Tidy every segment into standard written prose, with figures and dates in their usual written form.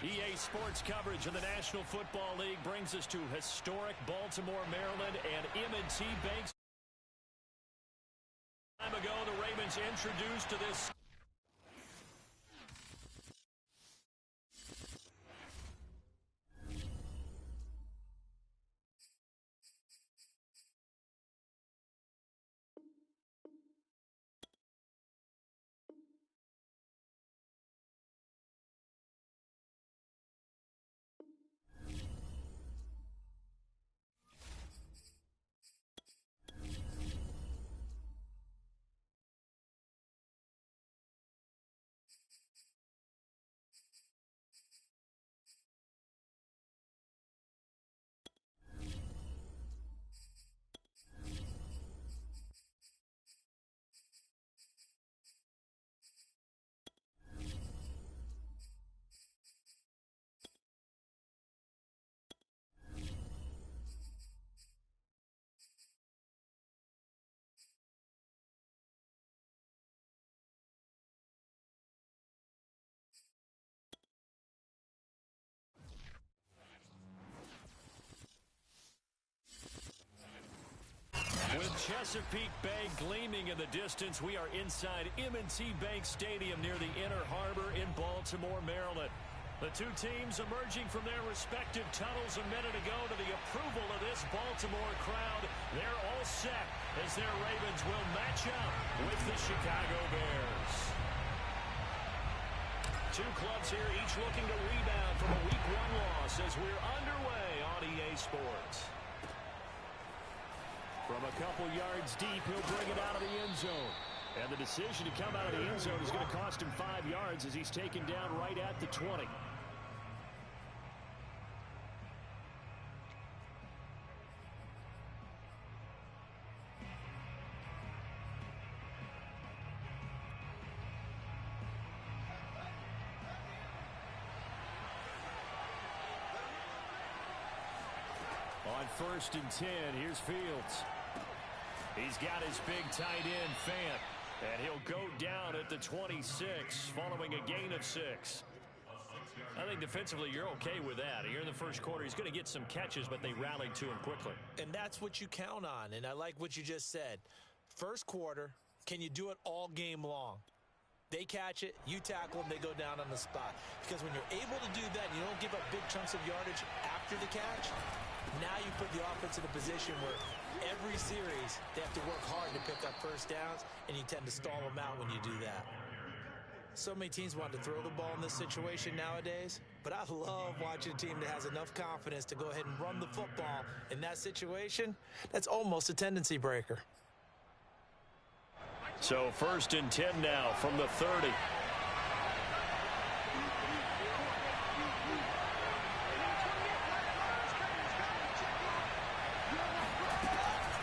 EA Sports coverage of the National Football League brings us to historic Baltimore, Maryland, and M&T Bank. Time ago, the Ravens introduced to this. Chesapeake Bay gleaming in the distance, we are inside M&T Bank Stadium near the Inner Harbor in Baltimore, Maryland. The two teams emerging from their respective tunnels a minute ago to the approval of this Baltimore crowd. They're all set as their Ravens will match up with the Chicago Bears. Two clubs here, each looking to rebound from a Week 1 loss as we're underway on EA Sports. From a couple yards deep, he'll bring it out of the end zone. And the decision to come out of the end zone is going to cost him 5 yards as he's taken down right at the 20. On 1st and 10, here's Fields. He's got his big tight end, Fant, and he'll go down at the 26 following a gain of 6. I think defensively you're okay with that. Here in the first quarter, he's going to get some catches, but they rallied to him quickly. And that's what you count on, and I like what you just said. First quarter, can you do it all game long? They catch it, you tackle them, they go down on the spot. Because when you're able to do that and you don't give up big chunks of yardage after the catch, now you put the offense in a position where every series they have to work hard to pick up first downs, and you tend to stall them out when you do that. So many teams want to throw the ball in this situation nowadays, but I love watching a team that has enough confidence to go ahead and run the football in that situation. That's almost a tendency breaker. So 1st and 10 now from the 30.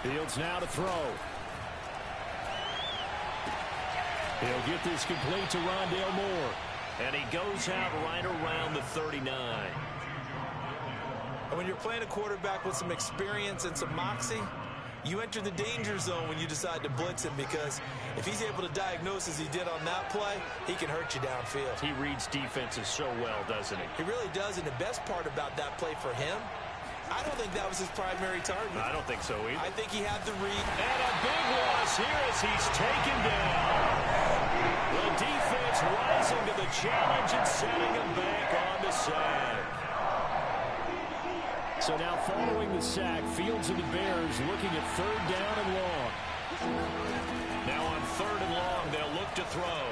Fields now to throw. He'll get this complete to Rondale Moore. And he goes out right around the 39. And when you're playing a quarterback with some experience and some moxie, you enter the danger zone when you decide to blitz him, because if he's able to diagnose as he did on that play, he can hurt you downfield. He reads defenses so well, doesn't he? He really does, and the best part about that play for him, I don't think that was his primary target. I don't think so either. I think he had the read. And a big loss here as he's taken down. The defense rising to the challenge and setting him back on the sack. So now following the sack, Fields and the Bears looking at 3rd down and long. Now on 3rd and long, they'll look to throw.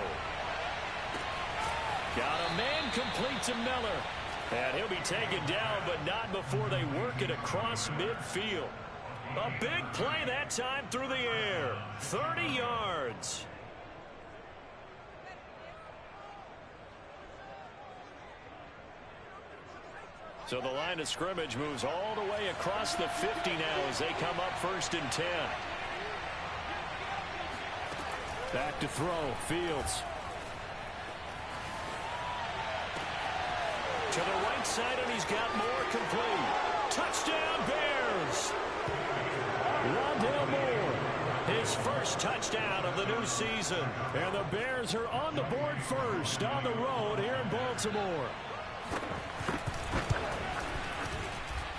Got a man complete to Miller. And he'll be taken down, but not before they work it across midfield. A big play that time through the air. 30 yards. So the line of scrimmage moves all the way across the 50 now as they come up 1st and 10. Back to throw, Fields. To the right side, and he's got more complete. Touchdown, Bears! Rondale Moore, his first touchdown of the new season. And the Bears are on the board first on the road here in Baltimore.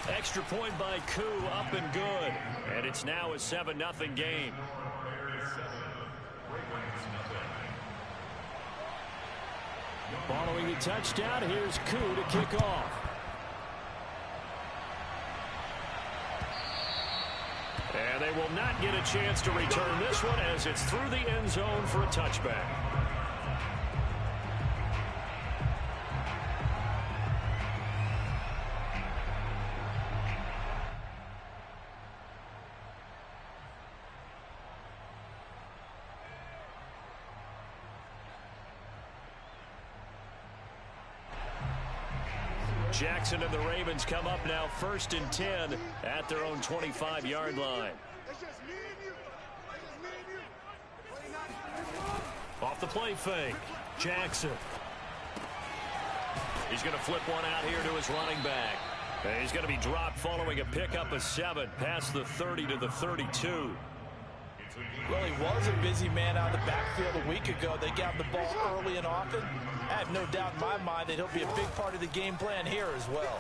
Extra point by Koo, up and good. And it's now a 7-0 game. Following the touchdown, here's Koo to kick off. And they will not get a chance to return this one as it's through the end zone for a touchback. Jackson and the Ravens come up now 1st and 10 at their own 25-yard line. Off the play fake, Jackson. He's going to flip one out here to his running back. And he's going to be dropped following a pickup of 7 past the 30 to the 32. Well, he was a busy man out of the backfield a week ago. They got the ball early and often. I have no doubt in my mind that he'll be a big part of the game plan here as well.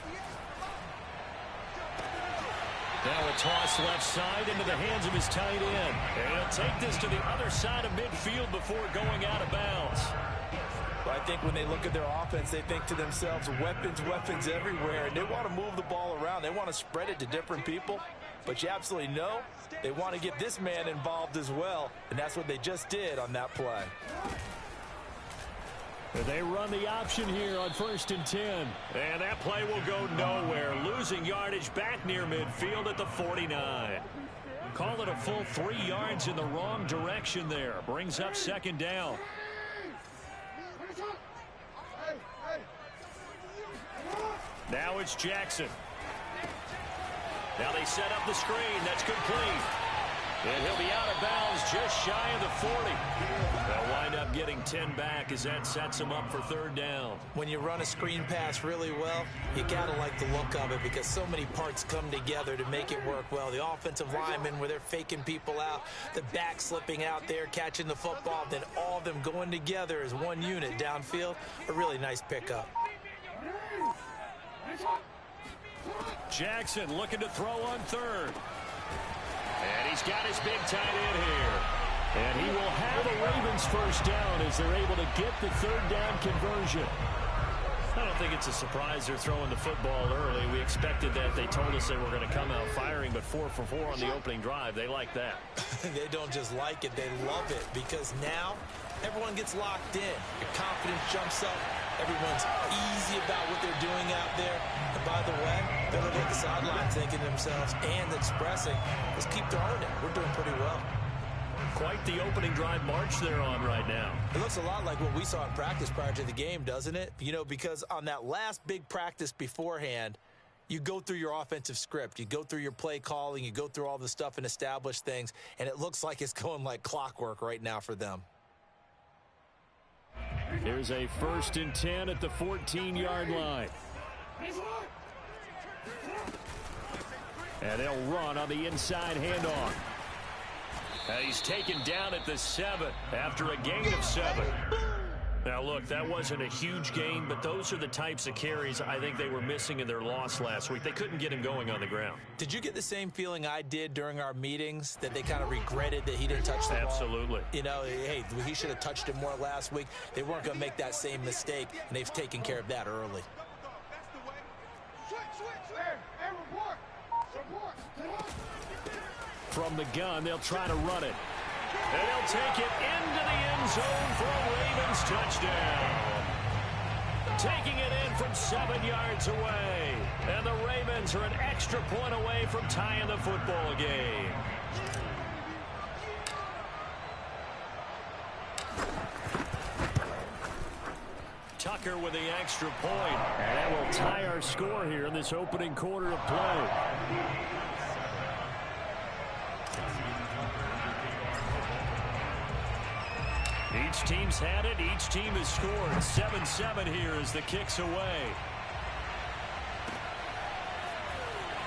Now a toss left side into the hands of his tight end. And he'll take this to the other side of midfield before going out of bounds. But I think when they look at their offense, they think to themselves, weapons, weapons everywhere. And they want to move the ball around. They want to spread it to different people. But you absolutely know they want to get this man involved as well. And that's what they just did on that play. They run the option here on 1st and 10. And that play will go nowhere. Losing yardage back near midfield at the 49. Call it a full 3 yards in the wrong direction there. Brings up 2nd down. Now it's Jackson. Now they set up the screen. That's complete. And he'll be out of bounds just shy of the 40. They'll wind up getting 10 back as that sets them up for 3rd down. When you run a screen pass really well, you got to like the look of it because so many parts come together to make it work well. The offensive linemen where they're faking people out, the back slipping out there, catching the football, then all of them going together as one unit downfield. A really nice pickup. Jackson looking to throw on 3rd. And he's got his big tight end here. And he will have a Ravens 1st down as they're able to get the 3rd down conversion. I don't think it's a surprise they're throwing the football early. We expected that. They told us they were going to come out firing, but 4 for 4 on the opening drive. They like that. They don't just like it, they love it because now everyone gets locked in. Your confidence jumps up. Everyone's easy about what they're doing out there. And by the way, they're looking at the sidelines thinking to themselves and expressing, let's keep throwing it. We're doing pretty well. Quite the opening drive march they're on right now. It looks a lot like what we saw in practice prior to the game, doesn't it? You know, because on that last big practice beforehand, you go through your offensive script. You go through your play calling. You go through all the stuff and establish things. And it looks like it's going like clockwork right now for them. Here's a 1st and 10 at the 14-yard line. And they'll run on the inside handoff. And he's taken down at the 7 after a gain of 7. Now, look, that wasn't a huge gain, but those are the types of carries I think they were missing in their loss last week. They couldn't get him going on the ground. Did you get the same feeling I did during our meetings, that they kind of regretted that he didn't touch the ball? Absolutely. You know, hey, he should have touched it more last week. They weren't going to make that same mistake, and they've taken care of that early. From the gun, they'll try to run it. And they'll take it into the end zone for a Ravens touchdown. Taking it in from 7 yards away. And the Ravens are an extra point away from tying the football game. Tucker with the extra point. And that will tie our score here in this opening quarter of play. Each team's had it. Each team has scored. 7-7 here as the kick's away.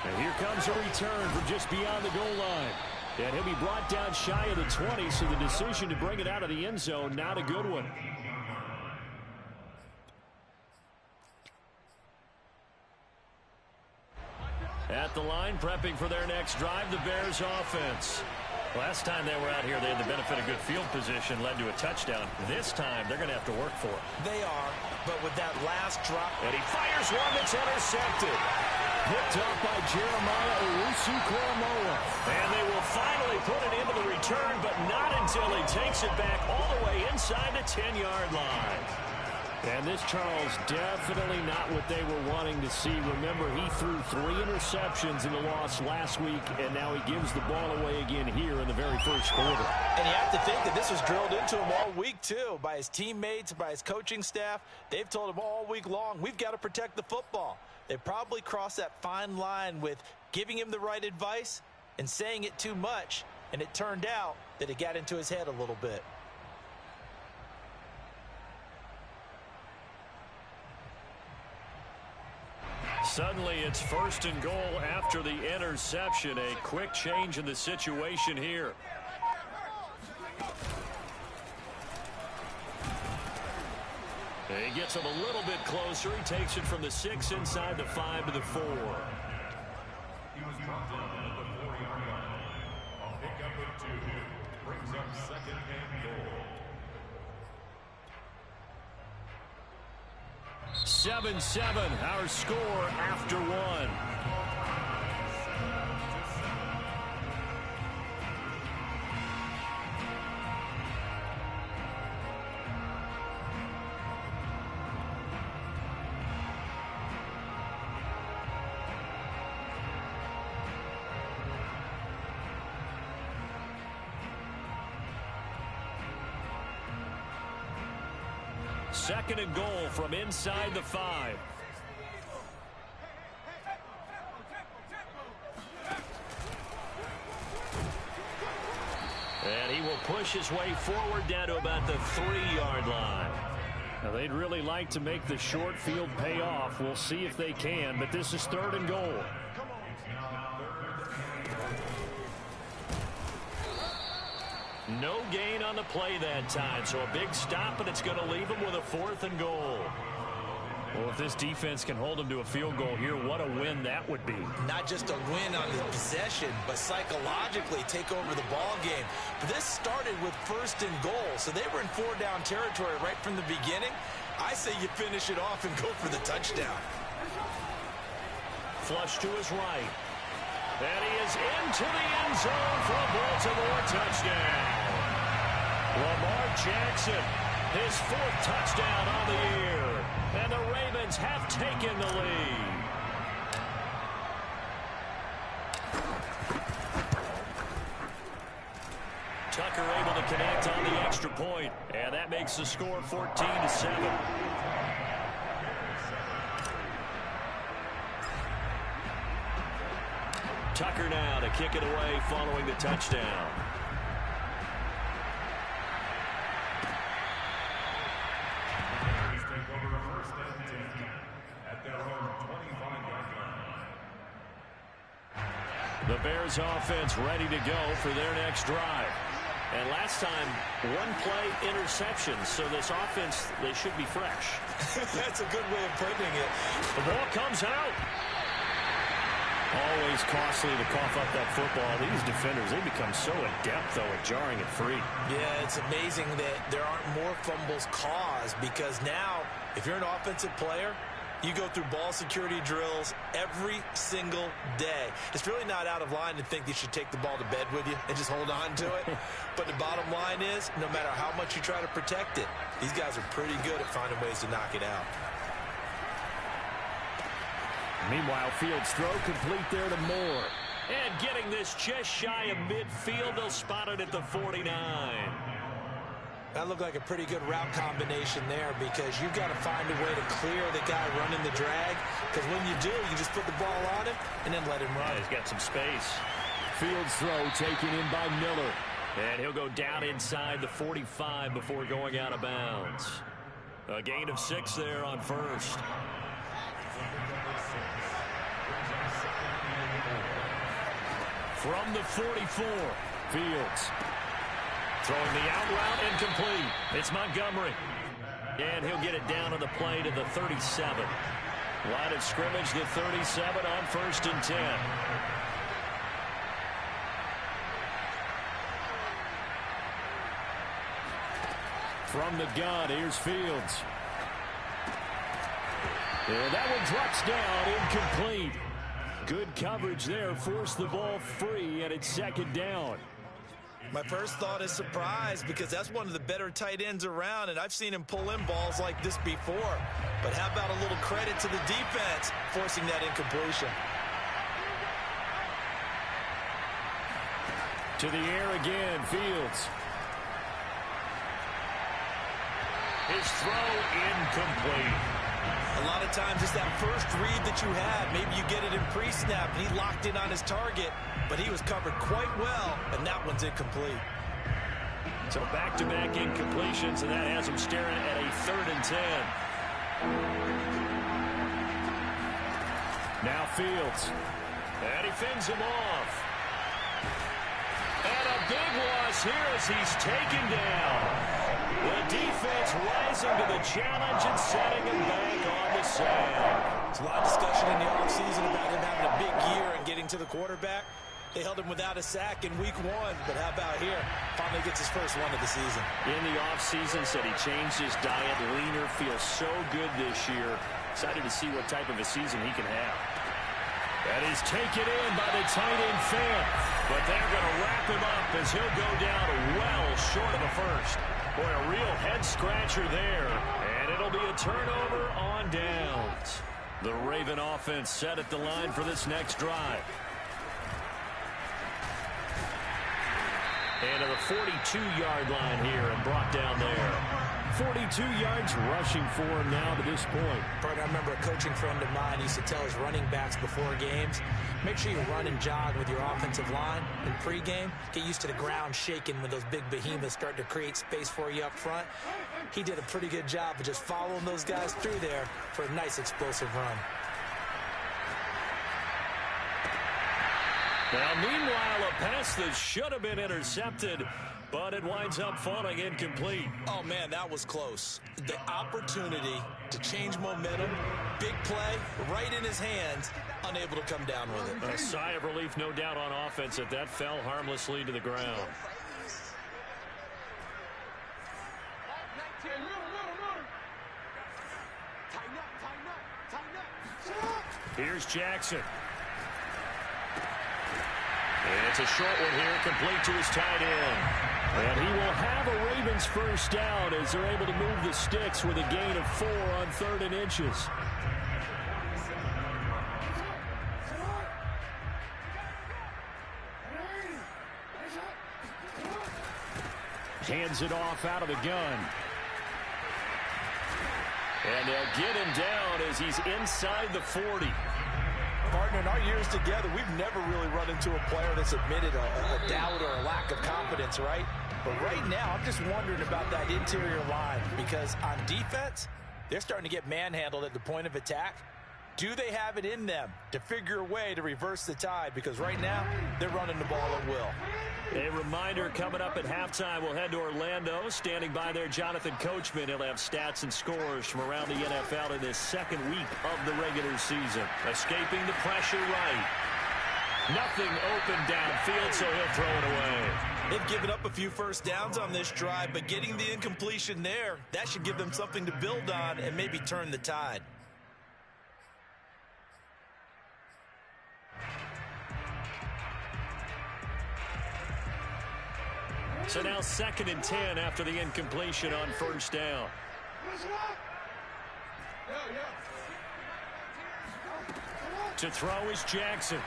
And here comes a return from just beyond the goal line. And he'll be brought down shy of the 20, so the decision to bring it out of the end zone, not a good one. At the line, prepping for their next drive, the Bears offense. Last time they were out here, they had the benefit of good field position, led to a touchdown. This time, they're going to have to work for it. They are, but with that last drop. And he fires one that's intercepted. Picked up by Jeremiah Owusu-Koramoah. And they will finally put it into the return, but not until he takes it back all the way inside the 10-yard line. And this, Charles, definitely not what they were wanting to see. Remember, he threw 3 interceptions in the loss last week, and now he gives the ball away again here in the very first quarter. And you have to think that this was drilled into him all week, too, by his teammates, by his coaching staff. They've told him all week long, we've got to protect the football. They probably crossed that fine line with giving him the right advice and saying it too much, and it turned out that it got into his head a little bit. Suddenly, it's 1st and goal after the interception. A quick change in the situation here. He gets him a little bit closer. He takes it from the 6 inside the 5 to the 4. He was dropped down at the 40-yard line. A pickup of 2 brings up 2nd and goal. 7-7, our score after 1. Second and goal from inside the 5. And he will push his way forward down to about the 3-yard line. Now, they'd really like to make the short field pay off. We'll see if they can, but this is 3rd and goal. No gain on the play that time, so a big stop, and it's going to leave him with a 4th and goal. Well, if this defense can hold them to a field goal here, what a win that would be. Not just a win on the possession, but psychologically take over the ball game. But this started with 1st and goal, so they were in 4-down territory right from the beginning. I say you finish it off and go for the touchdown. Flush to his right. And he is into the end zone for a Baltimore touchdown. Lamar Jackson, his 4th touchdown on the year. And the Ravens have taken the lead. Tucker able to connect on the extra point. And that makes the score 14-7. Tucker now to kick it away following the touchdown. Take over 1st and 10 at their own 25-yard line. The Bears offense ready to go for their next drive. And last time, 1-play interception, so this offense, they should be fresh. That's a good way of putting it. The ball comes out. Always costly to cough up that football. These defenders, they become so adept, though, at jarring it free. Yeah, it's amazing that there aren't more fumbles caused, because now, if you're an offensive player, you go through ball security drills every single day. It's really not out of line to think you should take the ball to bed with you and just hold on to it. But the bottom line is, no matter how much you try to protect it, these guys are pretty good at finding ways to knock it out. Meanwhile, Fields' throw complete there to Moore. And getting this just shy of midfield, they'll spot it at the 49. That looked like a pretty good route combination there, because you've got to find a way to clear the guy running the drag, because when you do, you just put the ball on him and then let him run. Yeah, he's got some space. Fields' throw taken in by Miller. And he'll go down inside the 45 before going out of bounds. A gain of 6 there on 1st. From the 44, Fields throwing the out route incomplete. It's Montgomery. And he'll get it down on the play to the 37. Line of scrimmage, the 37 on 1st and 10. From the gun, here's Fields. And that one drops down, incomplete. Good coverage there, forced the ball free, and it's 2nd down. My first thought is surprise, because that's one of the better tight ends around, and I've seen him pull in balls like this before. But how about a little credit to the defense forcing that incompletion? To the air again, Fields. His throw incomplete. A lot of times it's that first read that you had. Maybe you get it in pre-snap, and he locked in on his target, but he was covered quite well, and that one's incomplete. So back-to-back incompletions, and that has him staring at a 3rd and 10. Now Fields. And he fends him off. And a big loss here as he's taken down. The defense rising to the challenge and setting him back on the sand. There's a lot of discussion in the offseason about him having a big year and getting to the quarterback. They held him without a sack in week 1, but how about here? Finally gets his first one of the season. In the offseason, said he changed his diet, leaner, feels so good this year. Excited to see what type of a season he can have. That is taken in by the tight end Fant, but they're going to wrap him up as he'll go down well short of the first. Boy, a real head-scratcher there, and it'll be a turnover on downs. The Raven offense set at the line for this next drive. And to the 42-yard line here and brought down there. 42 yards rushing for him now to this point. Partner, I remember a coaching friend of mine used to tell his running backs before games, make sure you run and jog with your offensive line in pregame. Get used to the ground shaking when those big behemoths start to create space for you up front. He did a pretty good job of just following those guys through there for a nice explosive run. Now, meanwhile, a pass that should have been intercepted, but it winds up falling incomplete. Oh, man, that was close. The opportunity to change momentum, big play, right in his hands, unable to come down with it. A sigh of relief, no doubt, on offense that fell harmlessly to the ground. Here's Jackson. And it's a short one here, complete to his tight end. And he will have a Ravens first down as they're able to move the sticks with a gain of 4 on 3rd and inches. Hands it off out of the gun. And they'll get him down as he's inside the 40. Partner, in our years together, we've never really run into a player that's admitted a doubt or a lack of confidence, right? But right now, I'm just wondering about that interior line, because on defense, they're starting to get manhandled at the point of attack. Do they have it in them to figure a way to reverse the tide? Because right now, they're running the ball at will. A reminder, coming up at halftime, we'll head to Orlando. Standing by there, Jonathan Coachman. He'll have stats and scores from around the NFL in this 2nd week of the regular season. Escaping the pressure right. Nothing open downfield, so he'll throw it away. They've given up a few first downs on this drive, but getting the incompletion there, that should give them something to build on and maybe turn the tide. So now 2nd and 10 after the incompletion on first down. To throw is Jackson.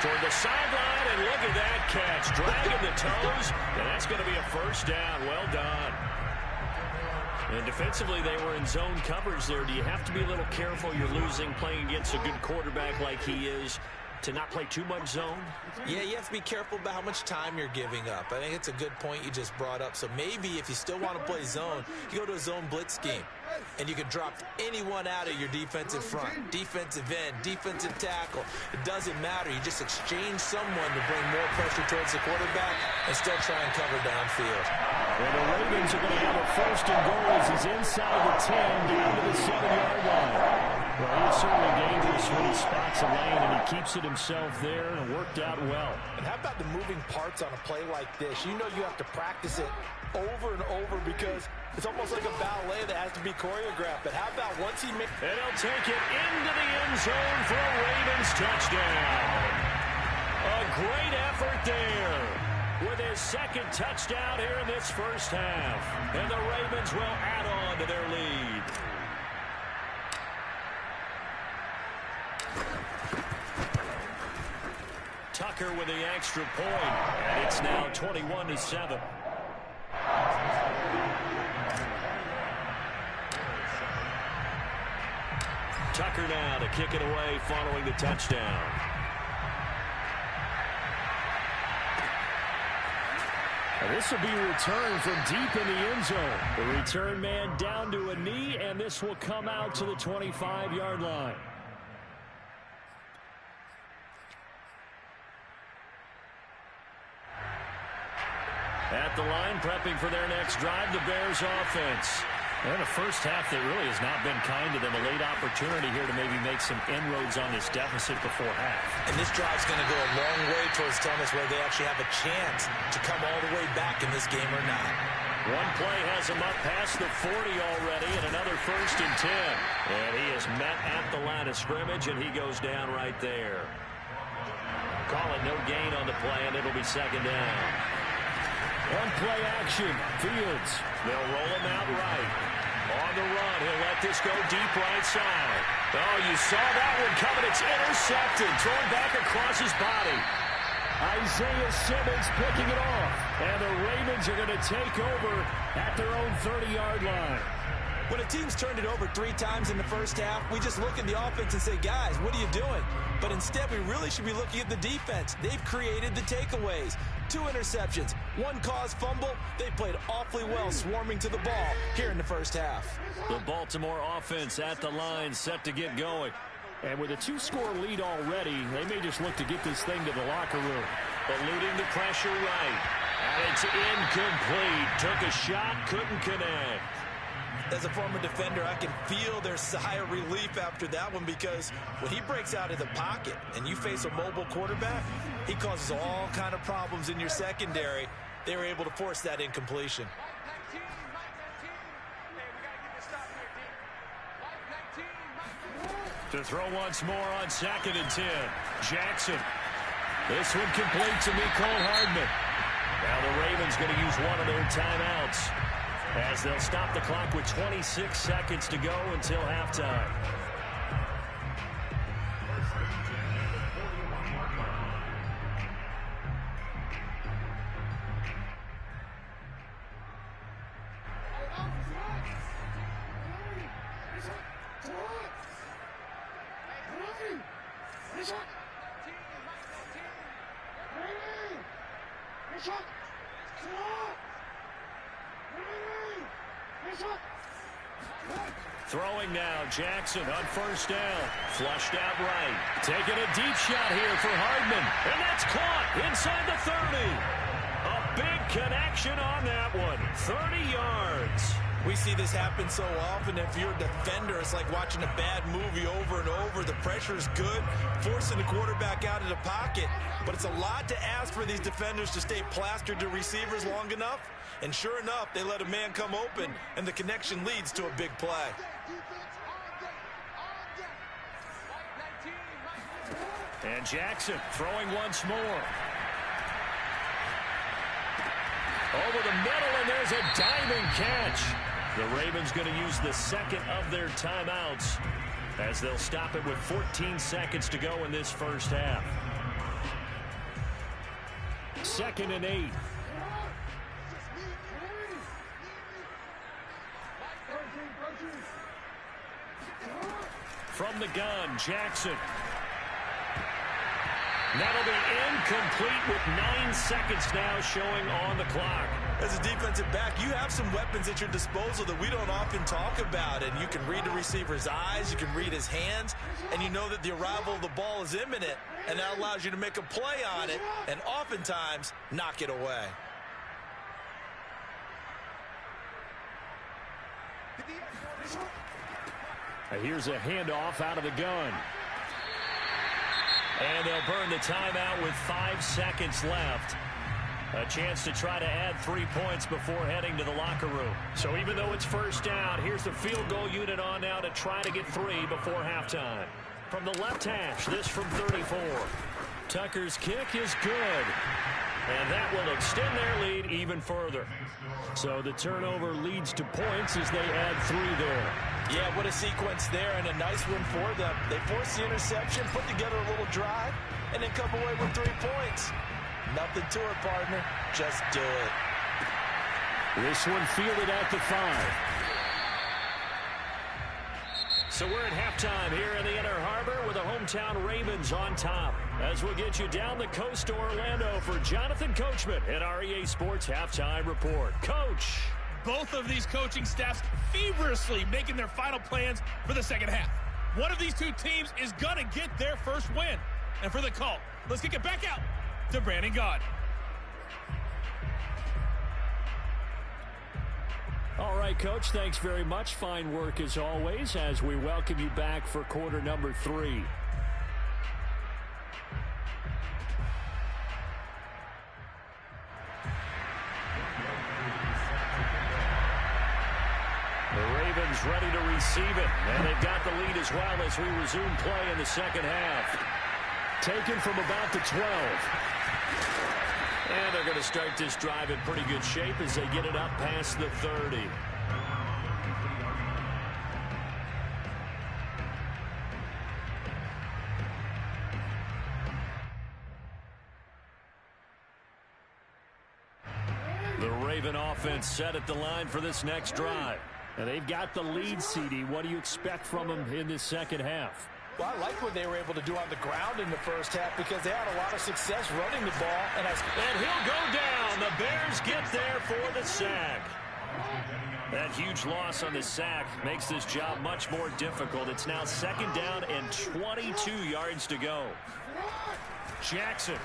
Toward the sideline, and look at that catch. Dragging the toes, and that's going to be a first down. Well done. And defensively, they were in zone coverage there. Do you have to be a little careful? You're losing, playing against a good quarterback like he is, to not play too much zone? Yeah, you have to be careful about how much time you're giving up. I think it's a good point you just brought up. So maybe if you still want to play zone, you go to a zone blitz scheme, and you can drop anyone out of your defensive front, defensive end, defensive tackle. It doesn't matter. You just exchange someone to bring more pressure towards the quarterback and still try and cover downfield. And the Ravens are going to have a first and goal as he's inside the 10 down to the 7-yard line. Well, he is certainly dangerous when he spots a lane, and he keeps it himself there, and it worked out well. And how about the moving parts on a play like this? You know you have to practice it over and over because it's almost like a ballet that has to be choreographed. But how about once he makes... And he'll take it into the end zone for a Ravens touchdown. A great effort there with his second touchdown here in this first half. And the Ravens will add on to their lead. Tucker with the extra point, and it's now 21-7. Tucker now to kick it away following the touchdown. And this will be returned from deep in the end zone. The return man down to a knee, and this will come out to the 25-yard line. At the line, prepping for their next drive, the Bears offense. And a first half that really has not been kind to them. A late opportunity here to maybe make some inroads on this deficit before half. And this drive's going to go a long way towards telling us whether they actually have a chance to come all the way back in this game or not. One play has him up past the 40 already, and another first and 10. And he is met at the line of scrimmage, and he goes down right there. Call it no gain on the play, and it'll be second down. One play action. Fields. They'll roll him out right. On the run. He'll let this go deep right side. Oh, you saw that one coming. It's intercepted. Thrown back across his body. Isaiah Simmons picking it off. And the Ravens are going to take over at their own 30-yard line. When a team's turned it over 3 times in the first half, we just look at the offense and say, guys, what are you doing? But instead, we really should be looking at the defense. They've created the takeaways. 2 interceptions, 1 caused fumble. They played awfully well swarming to the ball here in the first half. The Baltimore offense at the line set to get going. And with a 2-score lead already, they may just look to get this thing to the locker room. Eluding the pressure right. And it's incomplete. Took a shot, couldn't connect. As a former defender, I can feel their sigh of relief after that one because when he breaks out of the pocket and you face a mobile quarterback, he causes all kind of problems in your secondary. They were able to force that incompletion. To throw once more on 2nd and 10. Jackson. This one complete to Mecole Hardman. Now the Ravens going to use one of their timeouts, as they'll stop the clock with 26 seconds to go until halftime. Throwing now, Jackson on first down. Flushed out right. Taking a deep shot here for Hardman. And that's caught inside the 30. A big connection on that one. 30 yards. We see this happen so often. If you're a defender, it's like watching a bad movie over and over. The pressure is good, forcing the quarterback out of the pocket. But it's a lot to ask for these defenders to stay plastered to receivers long enough. And sure enough, they let a man come open, and the connection leads to a big play. And Jackson throwing once more. Over the middle, and there's a diving catch. The Ravens going to use the second of their timeouts, as they'll stop it with 14 seconds to go in this first half. 2nd and 8. From the gun, Jackson. That'll be incomplete with 9 seconds now showing on the clock. As a defensive back, you have some weapons at your disposal that we don't often talk about. And you can read the receiver's eyes, you can read his hands, and you know that the arrival of the ball is imminent. And that allows you to make a play on it and oftentimes knock it away. Here's a handoff out of the gun. And they'll burn the timeout with 5 seconds left. A chance to try to add 3 points before heading to the locker room. So even though it's first down, here's the field goal unit on now to try to get 3 before halftime. From the left hash, this from 34. Tucker's kick is good. And that will extend their lead even further. So the turnover leads to points as they add 3 there. Yeah, what a sequence there, and a nice win for them. They forced the interception, put together a little drive, and then come away with 3 points. Nothing to it, partner. Just do it. This one fielded at the 5. So we're at halftime here in the Inner Harbor with the hometown Ravens on top. As we'll get you down the coast to Orlando for Jonathan Coachman at our EA Sports Halftime Report. Coach! Both of these coaching staffs feverishly making their final plans for the second half. One of these two teams is going to get their first win. And for the call, let's kick it back out to Brandon Gaudin. All right, Coach, thanks very much. Fine work as always as we welcome you back for quarter number 3. The Ravens ready to receive it, and they've got the lead as well as we resume play in the second half. Taken from about the 12. And they're going to start this drive in pretty good shape as they get it up past the 30. The Raven offense set at the line for this next drive. And they've got the lead, CD. What do you expect from them in this second half? Well, I like what they were able to do on the ground in the first half because they had a lot of success running the ball. And he'll go down. The Bears get there for the sack. That huge loss on the sack makes this job much more difficult. It's now second down and 22 yards to go. Jackson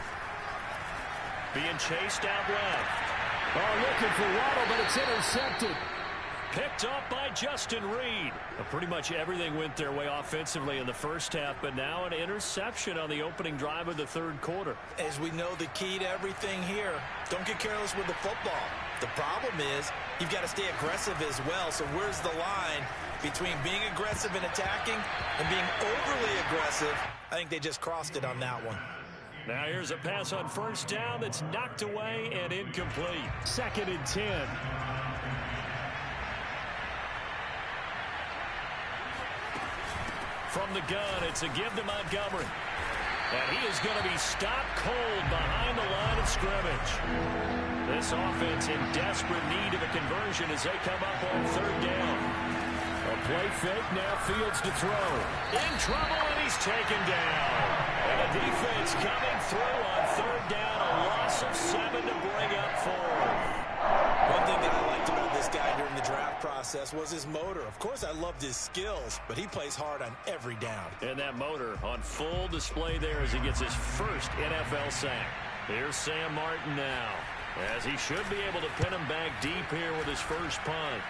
being chased out left. Oh, looking for Waddle, but it's intercepted. Picked up by Justin Reed. Well, pretty much everything went their way offensively in the first half, but now an interception on the opening drive of the third quarter. As we know, the key to everything here, don't get careless with the football. The problem is you've got to stay aggressive as well. So where's the line between being aggressive and attacking and being overly aggressive? I think they just crossed it on that one. Now here's a pass on first down that's knocked away and incomplete. 2nd and 10. From the gun, it's a give to Montgomery. And he is going to be stopped cold behind the line of scrimmage. This offense in desperate need of a conversion as they come up on third down. A play fake, now Fields to throw. In trouble, and he's taken down. And the defense coming through on third down. A loss of 7 to bring up 4. One thing that I liked about this guy during the draft process was his motor. Of course, I loved his skills, but he plays hard on every down. And that motor on full display there as he gets his first NFL sack. Here's Sam Martin now, as he should be able to pin him back deep here with his first punt.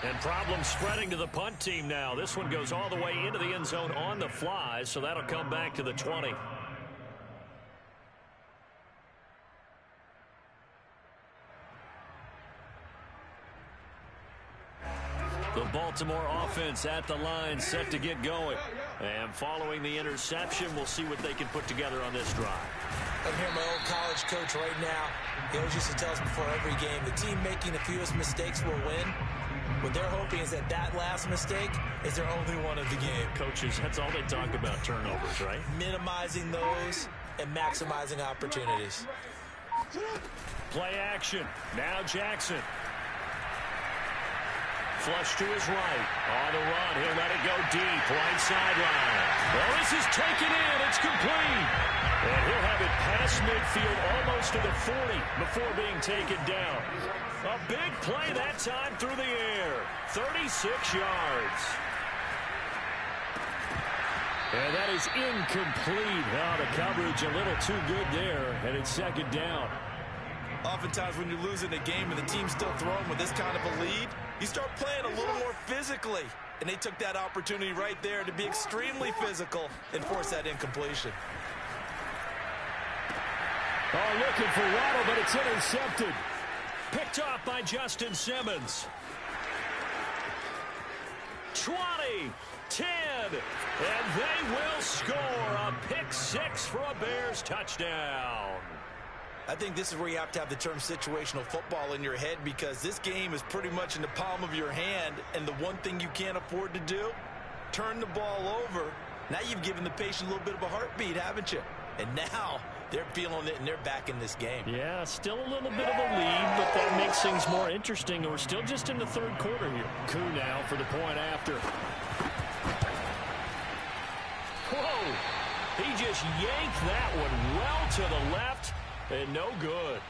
And problems spreading to the punt team now. This one goes all the way into the end zone on the fly, so that'll come back to the 20. The Baltimore offense at the line set to get going. And following the interception, we'll see what they can put together on this drive. I'm here, my old college coach right now. He always used to tell us before every game, the team making the fewest mistakes will win. What they're hoping is that that last mistake is their only one of the game. Coaches, that's all they talk about, turnovers, right? Minimizing those and maximizing opportunities. Play action. Now Jackson. Flush to his right. On the run. He'll let it go deep. Right sideline. Well, this is taken in. It's complete. And he'll have it past midfield almost to the 40 before being taken down. A big play that time through the air. 36 yards. And that is incomplete. Now the coverage a little too good there. And it's second down. Oftentimes when you're losing a game and the team's still throwing with this kind of a lead, you start playing a little more physically. And they took that opportunity right there to be extremely physical and force that incompletion. Oh, looking for Waddle, but it's intercepted. Picked off by Justin Simmons. 20, 10, and they will score a pick six for a Bears touchdown. I think this is where you have to have the term situational football in your head, because this game is pretty much in the palm of your hand, and the one thing you can't afford to do, turn the ball over. Now you've given the patient a little bit of a heartbeat, haven't you? And now they're feeling it, and they're back in this game. Yeah, still a little bit of a lead, but that makes things more interesting. We're still just in the third quarter here. Koo now for the point after. Whoa! He just yanked that one well to the left, and no good.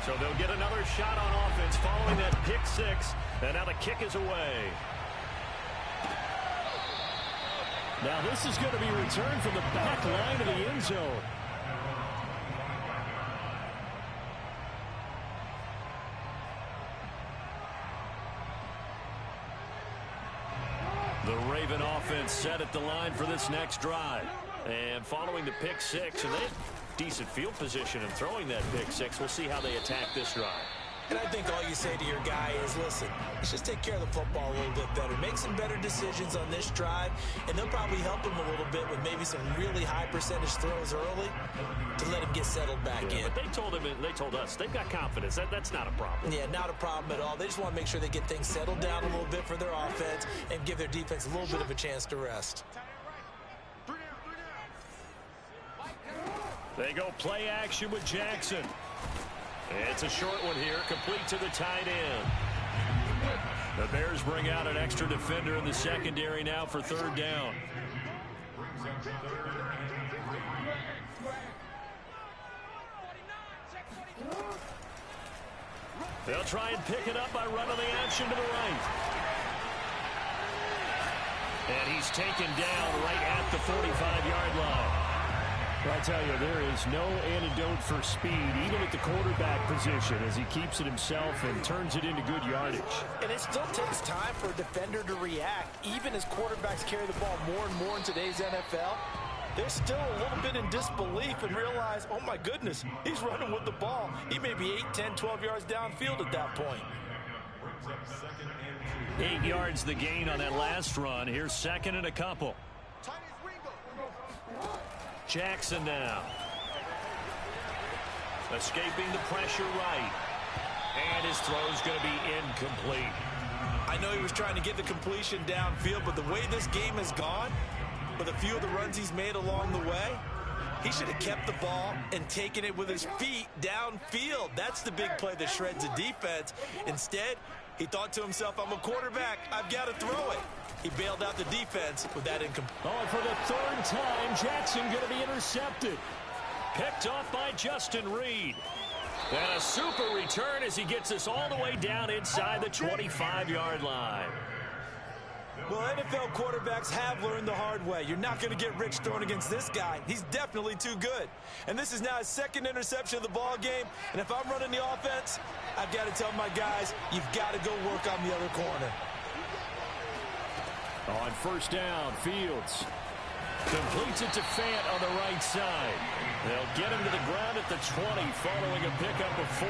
So they'll get another shot on offense following that pick six, and now the kick is away. Now this is going to be returned from the back line of the end zone. The Raven offense set at the line for this next drive. And following the pick six, and they have decent field position in throwing that pick six. We'll see how they attack this drive. And I think all you say to your guy is, listen, let's just take care of the football a little bit better. Make some better decisions on this drive, and they'll probably help him a little bit with maybe some really high percentage throws early to let him get settled back in. But they told us they've got confidence. That's not a problem. Yeah, not a problem at all. They just want to make sure they get things settled down a little bit for their offense and give their defense a little bit of a chance to rest. They go play action with Jackson. It's a short one here, complete to the tight end. The Bears bring out an extra defender in the secondary now for third down. They'll try and pick it up by running the action to the right. And he's taken down right at the 45-yard line. Well, I tell you, there is no antidote for speed, even at the quarterback position, as he keeps it himself and turns it into good yardage. And it still takes time for a defender to react. Even as quarterbacks carry the ball more and more in today's NFL, they're still a little bit in disbelief and realize, oh my goodness, he's running with the ball. He may be 8, 10, 12 yards downfield at that point. 8 yards the gain on that last run. Here's second and a couple. Jackson now. Escaping the pressure right. And his throw's going to be incomplete. I know he was trying to get the completion downfield, but the way this game has gone, with a few of the runs he's made along the way, he should have kept the ball and taken it with his feet downfield. That's the big play that shreds the defense. Instead, he thought to himself, I'm a quarterback. I've got to throw it. He bailed out the defense with that incomplete. Oh, for the third time, Jackson going to be intercepted. Picked off by Justin Reed. And a super return as he gets us all the way down inside the 25-yard line. Well, NFL quarterbacks have learned the hard way. You're not going to get rich throwing against this guy. He's definitely too good. And this is now his second interception of the ball game. And if I'm running the offense, I've got to tell my guys, you've got to go work on the other corner. On first down, Fields completes it to Fant on the right side. They'll get him to the ground at the 20 following a pickup of 4.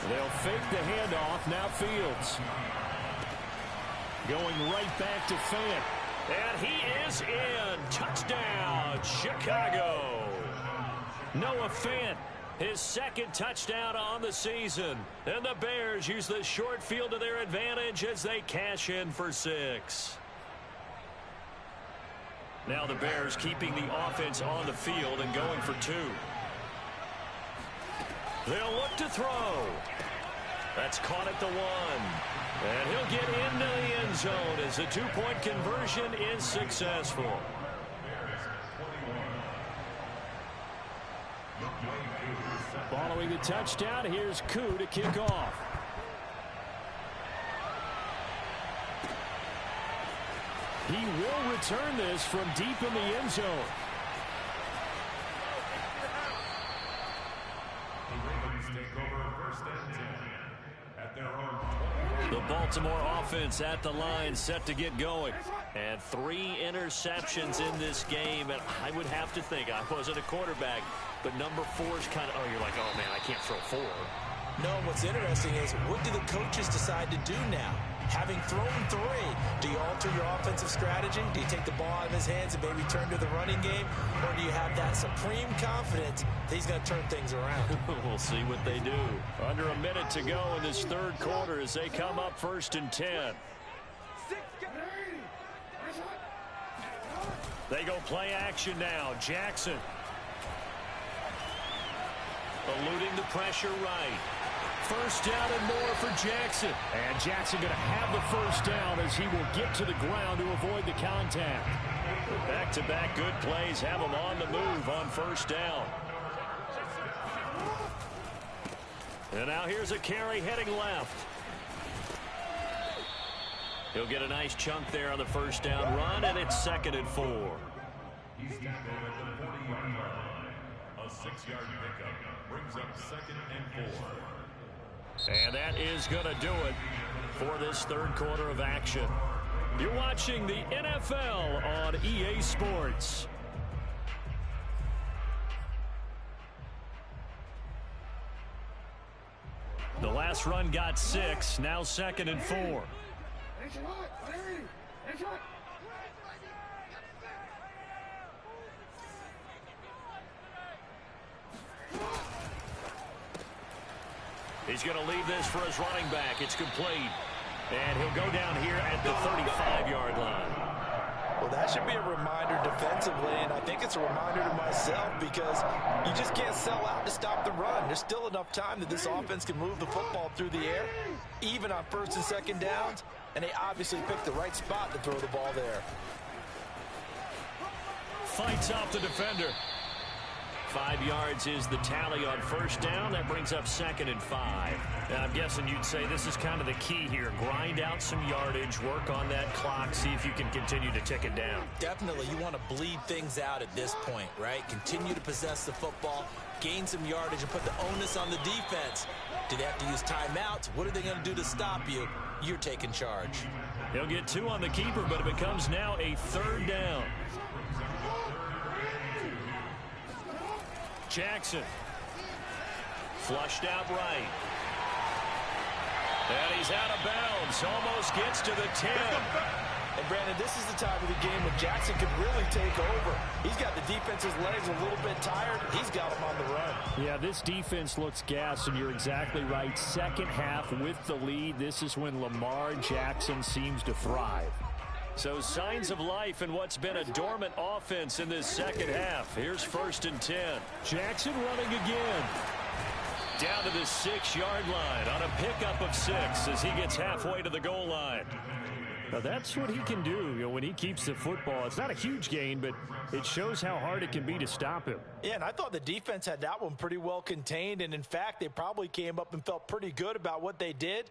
They'll fake the handoff. Now Fields going right back to Fant. And he is in. Touchdown, Chicago. Noah Fant, his second touchdown on the season. And the Bears use the short field to their advantage as they cash in for 6. Now the Bears keeping the offense on the field and going for 2. They'll look to throw. That's caught at the 1. And he'll get into the end zone as the 2-point conversion is successful. Following the touchdown, here's Koo to kick off. He will return this from deep in the end zone. The Baltimore offense at the line, set to get going. And 3 interceptions in this game. And I would have to think, I wasn't a quarterback, but number 4 is kind of, oh, you're like, oh, man, I can't throw 4. No, what's interesting is, what do the coaches decide to do now? Having thrown 3, do you alter your offensive strategy? Do you take the ball out of his hands and maybe turn to the running game? Or do you have that supreme confidence that he's going to turn things around? We'll see what they do. Under a minute to go in this third quarter as they come up 1st and 10. They go play action now. Jackson. Eluding the pressure right. First down and more for Jackson. And Jackson going to have the first down as he will get to the ground to avoid the contact. Back-to-back good plays have him on the move on first down. And now here's a carry heading left. He'll get a nice chunk there on the first down run, and it's 2nd and 4. He's tackled at the 40-yard line. A 6-yard pickup brings up 2nd and 4. And that is going to do it for this third quarter of action. You're watching the NFL on EA Sports. The last run got 6, now 2nd and 4. He's going to leave this for his running back. It's complete. And he'll go down here at the 35-yard line. Well, that should be a reminder defensively, and I think it's a reminder to myself because you just can't sell out to stop the run. There's still enough time that this offense can move the football through the air, even on 1st and 2nd downs, and they obviously picked the right spot to throw the ball there. Fights off the defender. 5 yards is the tally on first down. That brings up 2nd and 5. Now, I'm guessing you'd say this is kind of the key here. Grind out some yardage, work on that clock, see if you can continue to tick it down. Definitely. You want to bleed things out at this point, right? Continue to possess the football, gain some yardage, and put the onus on the defense. Do they have to use timeouts? What are they going to do to stop you? You're taking charge. He'll get 2 on the keeper, but it becomes now a 3rd down. Jackson. Flushed out right. And he's out of bounds. Almost gets to the 10. And, Brandon, this is the time of the game when Jackson could really take over. He's got the defense's legs a little bit tired. He's got him on the run. Yeah, this defense looks gassed, and you're exactly right. Second half with the lead. This is when Lamar Jackson seems to thrive. So signs of life in what's been a dormant offense in this second half. Here's 1st and 10. Jackson running again. Down to the 6-yard line on a pickup of 6 as he gets halfway to the goal line. Now that's what he can do, when he keeps the football. It's not a huge gain, but it shows how hard it can be to stop him. Yeah, and I thought the defense had that one pretty well contained, and in fact, they probably came up and felt pretty good about what they did.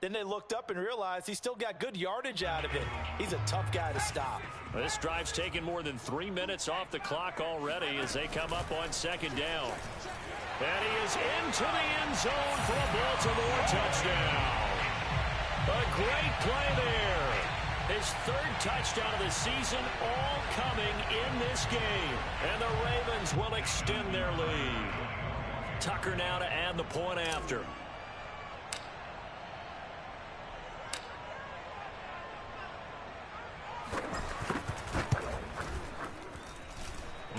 Then they looked up and realized he still got good yardage out of it. He's a tough guy to stop. This drive's taken more than 3 minutes off the clock already as they come up on 2nd down. And he is into the end zone for a Baltimore touchdown. A great play there. His 3rd touchdown of the season, all coming in this game. And the Ravens will extend their lead. Tucker now to add the point after.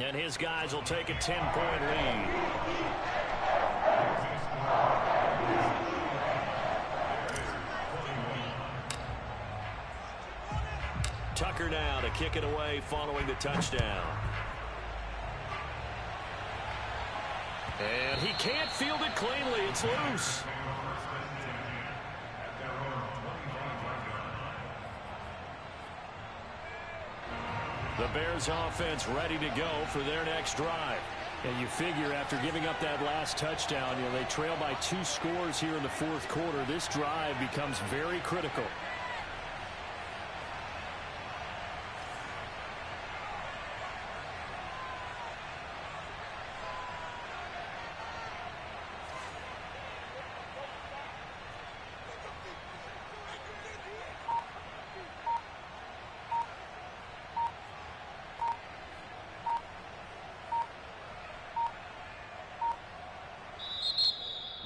And his guys will take a 10-point lead. Tucker now to kick it away following the touchdown. And he can't field it cleanly. It's loose. The Bears offense ready to go for their next drive. And you figure after giving up that last touchdown, they trail by 2 scores here in the 4th quarter. This drive becomes very critical.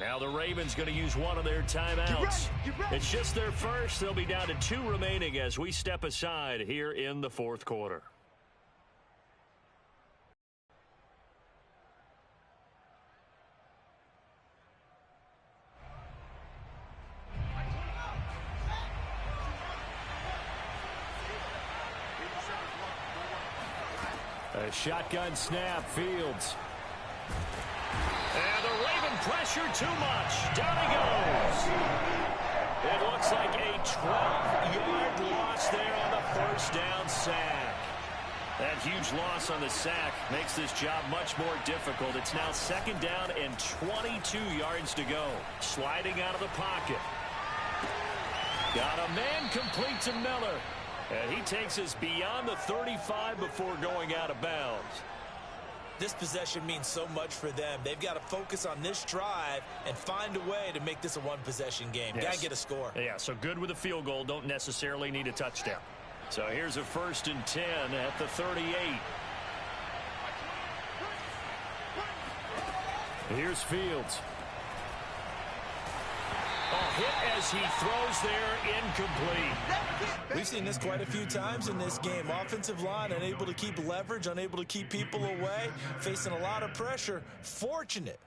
Now the Ravens going to use one of their timeouts. It's just their first. They'll be down to 2 remaining as we step aside here in the fourth quarter. A shotgun snap, Fields. And the Raven pressure too much. Down he goes. It looks like a 12-yard loss there on the first down sack. That huge loss on the sack makes this job much more difficult. It's now 2nd down and 22 yards to go. Sliding out of the pocket. Got a man complete to Miller. And he takes us beyond the 35 before going out of bounds. This possession means so much for them. They've got to focus on this drive and find a way to make this a one-possession game. Yes. Got to get a score. Yeah, so good with a field goal. Don't necessarily need a touchdown. So here's a 1st and 10 at the 38. Here's Fields. A hit as he throws there, incomplete. We've seen this quite a few times in this game. Offensive line unable to keep leverage, unable to keep people away, facing a lot of pressure. Fortunate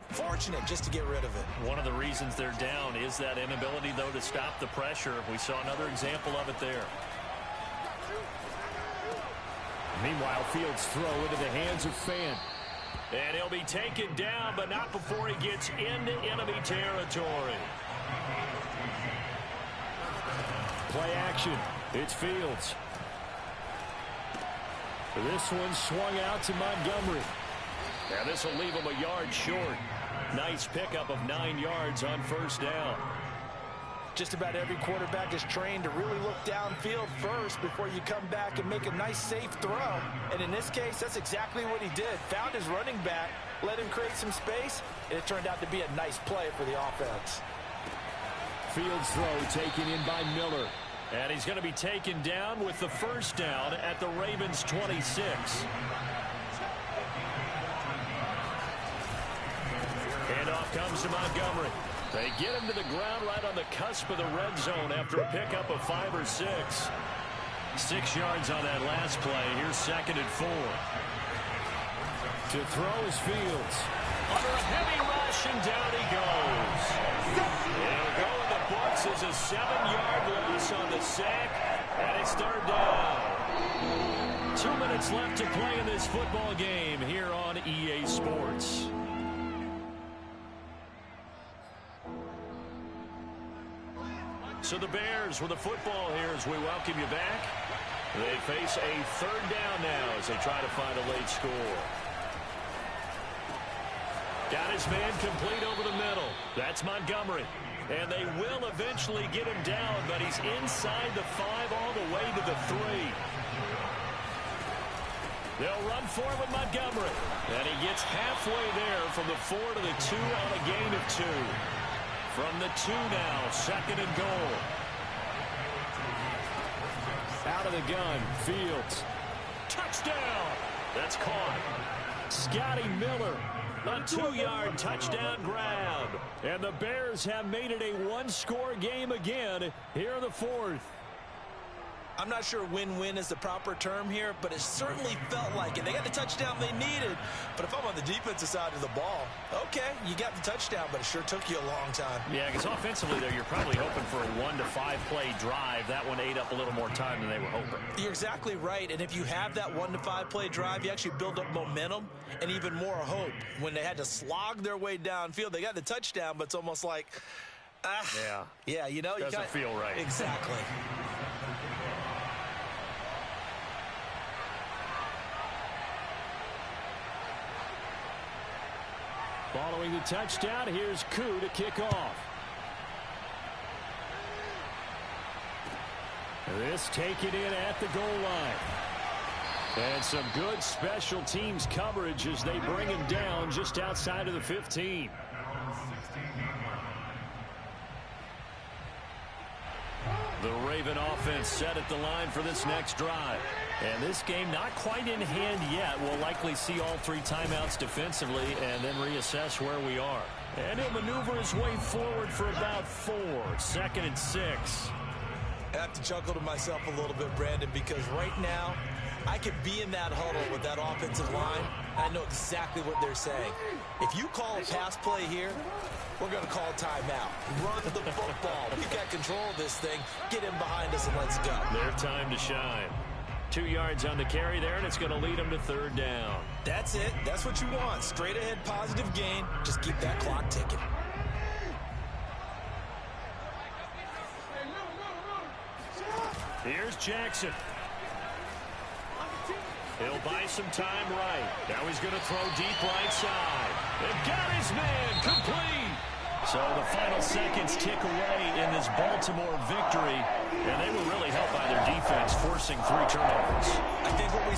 just to get rid of it. One of the reasons they're down is that inability, though, to stop the pressure. We saw another example of it there. Meanwhile, Fields' throw into the hands of Fant. And he'll be taken down, but not before he gets into enemy territory. Play action. It's Fields. This one swung out to Montgomery. Now this will leave him a yard short. Nice pickup of 9 yards on 1st down. Just about every quarterback is trained to really look downfield first before you come back and make a nice, safe throw. And in this case, that's exactly what he did. Found his running back, let him create some space, and it turned out to be a nice play for the offense. Fields' throw taken in by Miller. And he's going to be taken down with the 1st down at the Ravens' 26. Handoff comes to Montgomery. They get him to the ground right on the cusp of the red zone after a pickup of 5 or 6. 6 yards on that last play. Here's 2nd and 4. To throw is Fields. Under a heavy rush, and down he goes. It'll go in the books as a 7-yard loss on the sack, and it's 3rd down. 2 minutes left to play in this football game here on EA Sports. So the Bears with the football here as we welcome you back. They face a 3rd down now as they try to find a late score. Got his man complete over the middle. That's Montgomery. And they will eventually get him down, but he's inside the 5 all the way to the 3. They'll run for him with Montgomery. And he gets halfway there from the 4 to the 2 on a gain of 2. From the 2 now, 2nd and goal. Out of the gun, Fields. Touchdown! That's caught. Scotty Miller. A 2-yard touchdown grab. And the Bears have made it a 1-score game again here in the 4th. I'm not sure win-win is the proper term here, but it certainly felt like it. They got the touchdown they needed, but if I'm on the defensive side of the ball, okay, you got the touchdown, but it sure took you a long time. Yeah, because offensively, though, you're probably hoping for a 1 to 5 play drive. That one ate up a little more time than they were hoping. You're exactly right, and if you have that 1 to 5 play drive, you actually build up momentum and even more hope. When they had to slog their way downfield, they got the touchdown, but it's almost like, yeah, you know, doesn't feel right. Exactly. Following the touchdown, here's Koo to kick off. This taken in at the goal line. And some good special teams coverage as they bring him down just outside of the 15. The Raven offense set at the line for this next drive. And this game not quite in hand yet. We'll likely see all 3 timeouts defensively and then reassess where we are. And he'll maneuver his way forward for about 4. 2nd and 6. I have to chuckle to myself a little bit, Brandon, because right now I could be in that huddle with that offensive line. I know exactly what they're saying. If you call a pass play here, we're going to call timeout. Run the football. We've got control of this thing. Get in behind us and let's go. Their time to shine. 2 yards on the carry there, and it's going to lead them to 3rd down. That's it. That's what you want. Straight ahead positive gain. Just keep that clock ticking. Here's Jackson. He'll buy some time right. Now he's going to throw deep right side. And got his man complete. So the final seconds tick away in this Baltimore victory. And they were really helped by their defense, forcing 3 turnovers. I think what we